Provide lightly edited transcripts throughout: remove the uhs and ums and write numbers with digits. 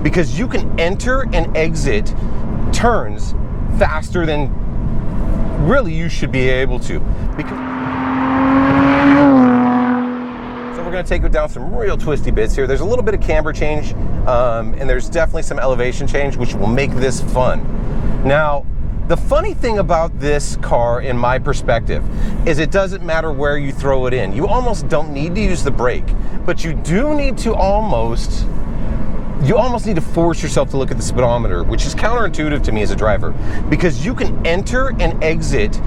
because you can enter and exit turns faster than really you should be able to. So we're going to take it down some real twisty bits here. There's a little bit of camber change, and there's definitely some elevation change, which will make this fun. Now, the funny thing about this car, in my perspective, is it doesn't matter where you throw it in. You almost don't need to use the brake, but you do need to almost need to force yourself to look at the speedometer, which is counterintuitive to me as a driver, because you can enter and exit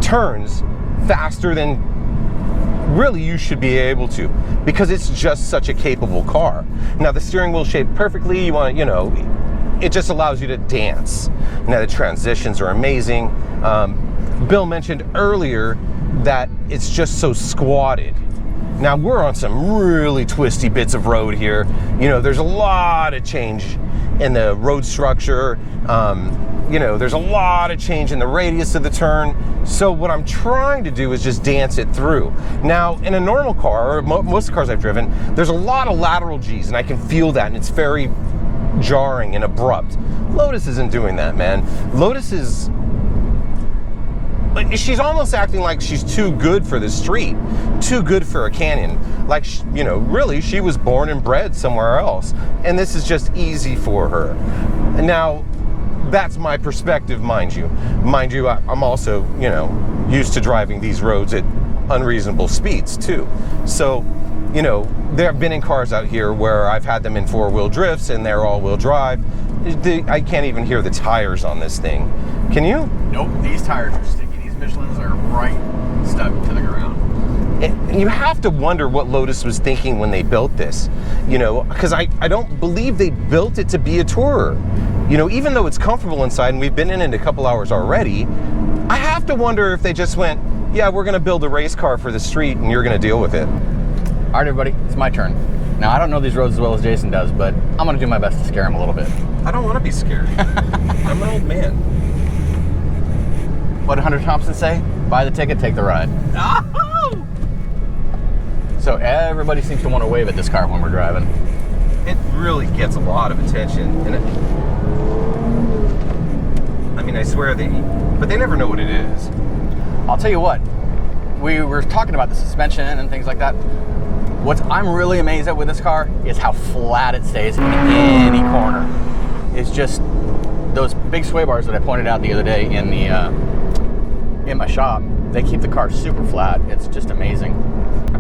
turns faster than really you should be able to, because it's just such a capable car. Now, the steering wheel shaped perfectly. You want, it just allows you to dance. Now, the transitions are amazing. Bill mentioned earlier that it's just so squatted. Now, we're on some really twisty bits of road here. There's a lot of change in the road structure. There's a lot of change in the radius of the turn. So what I'm trying to do is just dance it through. Now, in a normal car, or most of the cars I've driven, there's a lot of lateral G's, and I can feel that, and it's very jarring and abrupt. Lotus isn't doing that, man. Lotus is, she's almost acting like she's too good for the street, too good for a canyon. Like, really, she was born and bred somewhere else, and this is just easy for her. And now, that's my perspective, mind you. Mind you, I'm also, used to driving these roads at unreasonable speeds too. So, there have been in cars out here where I've had them in four-wheel drifts and they're all-wheel drive. I can't even hear the tires on this thing. Can you? Nope, these tires are sticky. These Michelins are right stuck to the ground. And you have to wonder what Lotus was thinking when they built this, because I don't believe they built it to be a tourer. Even though it's comfortable inside, and we've been in it a couple hours already, I have to wonder if they just went, yeah, we're going to build a race car for the street and you're going to deal with it. All right, everybody, it's my turn. Now, I don't know these roads as well as Jason does, but I'm going to do my best to scare him a little bit. I don't want to be scared. I'm an old man. What did Hunter Thompson say? Buy the ticket, take the ride. Oh! So everybody seems to want to wave at this car when we're driving. It really gets a lot of attention, and I swear but they never know what it is. I'll tell you what, we were talking about the suspension and things like that. What I'm really amazed at with this car is how flat it stays in any corner. It's just those big sway bars that I pointed out the other day in my shop. They keep the car super flat. It's just amazing.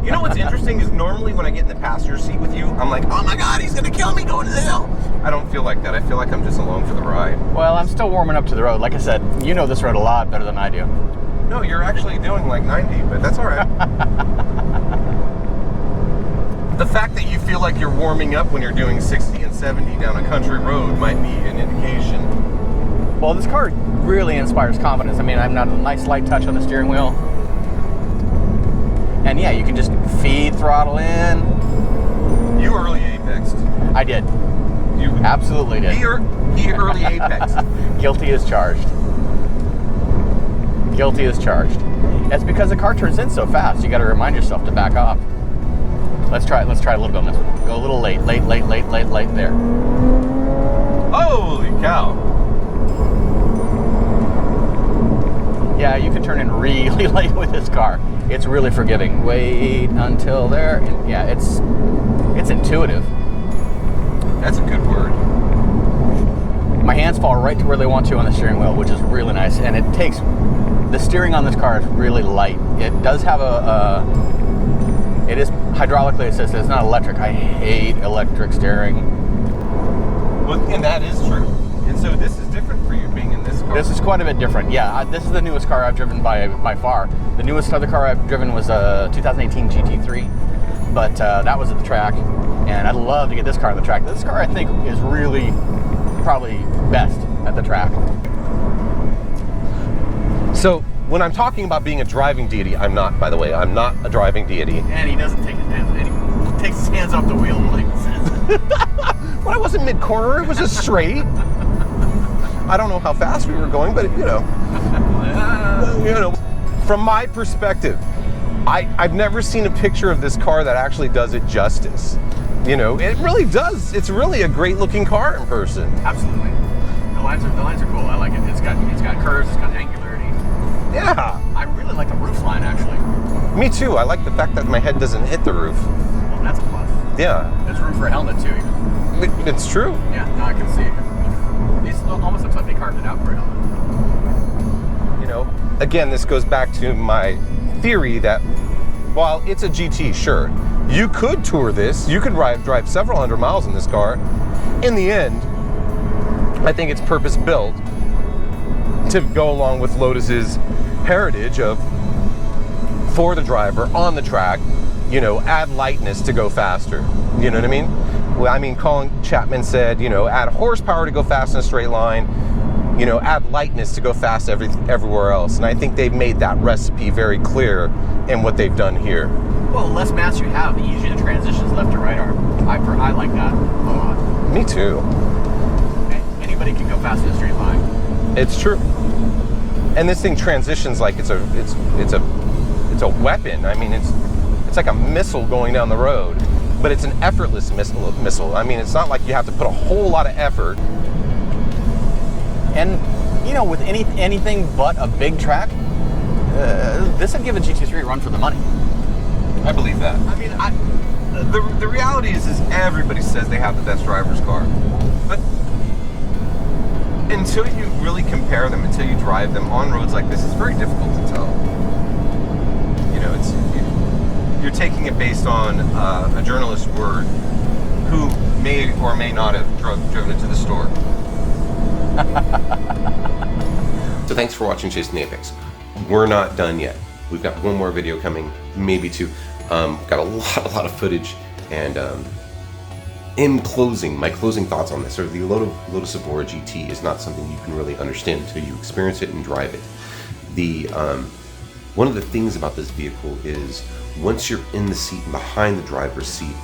You know what's interesting is normally when I get in the passenger seat with you, I'm like, oh my God, he's gonna kill me going to the hill. I don't feel like that. I feel like I'm just along for the ride. Well, I'm still warming up to the road. Like I said, you know this road a lot better than I do. No, you're actually doing like 90, but that's all right. The fact that you feel like you're warming up when you're doing 60 and 70 down a country road might be an indication. Well, this car really inspires confidence. I've got a nice light touch on the steering wheel. And yeah, you can just feed throttle in. You early apexed. I did. You absolutely did. He early apexed. Guilty as charged. Guilty as charged. That's because the car turns in so fast. You got to remind yourself to back off. Let's try a little bit on this one. Go a little late there. Holy cow. Yeah, you can turn in really late with this car. It's really forgiving. Wait until there. And yeah, it's intuitive. That's a good word. My hands fall right to where they want to on the steering wheel, which is really nice. And it takes, the steering on this car is really light. It does have it is hydraulically assisted. It's not electric. I hate electric steering. Well, and that is true. And so this is different for you being in this car. This is quite a bit different. Yeah, this is the newest car I've driven by far. The newest other car I've driven was a 2018 GT3, but that was at the track, and I'd love to get this car on the track. This car, I think, is really probably best at the track. So when I'm talking about being a driving deity, I'm not, by the way, I'm not a driving deity. And he doesn't take his hands, he takes his hands off the wheel like this. Well, I wasn't mid-corner, it was a straight. I don't know how fast we were going, but from my perspective, I've never seen a picture of this car that actually does it justice. You know, it really does. It's really a great looking car in person. Absolutely. The lines are cool. I like it. It's got curves. It's got angularity. Yeah. I really like the roof line actually. Me too. I like the fact that my head doesn't hit the roof. Well, that's a plus. Yeah. There's room for a helmet too. It's true. Yeah. No, I can see it. These almost looks like they carved it out for a helmet. You know, again, this goes back to my theory that while it's a GT, sure, you could tour this, you could drive several hundred miles in this car. In the end, I think it's purpose built to go along with Lotus's heritage of, for the driver on the track, you know, add lightness to go faster. You know what I mean? Well, I mean, Colin Chapman said, you know, add horsepower to go fast in a straight line, you know, add lightness to go fast everywhere else. And I think they've made that recipe very clear in what they've done here. Well, the less mass you have, the easier the transitions left to right are. I like that a lot. Me too. Anybody can go fast in a straight line. It's true. And this thing transitions like it's a weapon. I mean, it's like a missile going down the road, but it's an effortless missile. I mean, it's not like you have to put a whole lot of effort. And you know, with anything but a big track, this would give a GT3 a run for the money. I believe that. I mean, the reality is everybody says they have the best driver's car, but until you really compare them, until you drive them on roads like this, it's very difficult to tell. You know, you're taking it based on a journalist's word, who may or may not have driven it to the store. So thanks for watching Chasing the Apex. We're not done yet. We've got one more video coming, maybe two. Got a lot of footage, and in closing, my closing thoughts on this are the Lotus Evora GT is not something you can really understand until you experience it and drive it. One of the things about this vehicle is once you're in the seat and behind the driver's seat,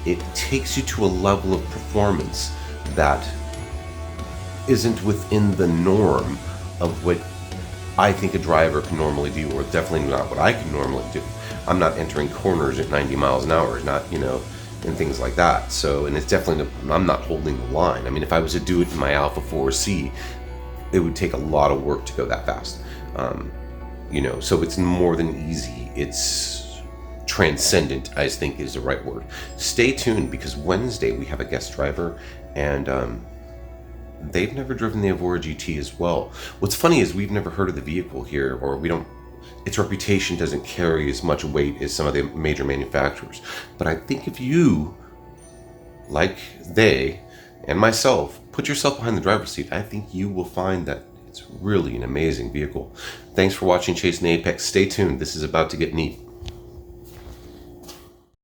it takes you to a level of performance that isn't within the norm of what I think a driver can normally do, or definitely not what I can normally do. I'm not entering corners at 90 miles an hour, not, you know, and things like that. So, and it's definitely, I'm not holding the line. I mean, if I was to do it in my Alpha 4C, it would take a lot of work to go that fast. You know, so it's more than easy. It's transcendent, I think is the right word. Stay tuned, because Wednesday we have a guest driver, and they've never driven the Evora GT as well. What's funny is we've never heard of the vehicle here, or we don't, its reputation doesn't carry as much weight as some of the major manufacturers. But I think if you, like they and myself, put yourself behind the driver's seat, I think you will find that it's really an amazing vehicle. Thanks for watching Chasing the Apex. Stay tuned. This is about to get neat.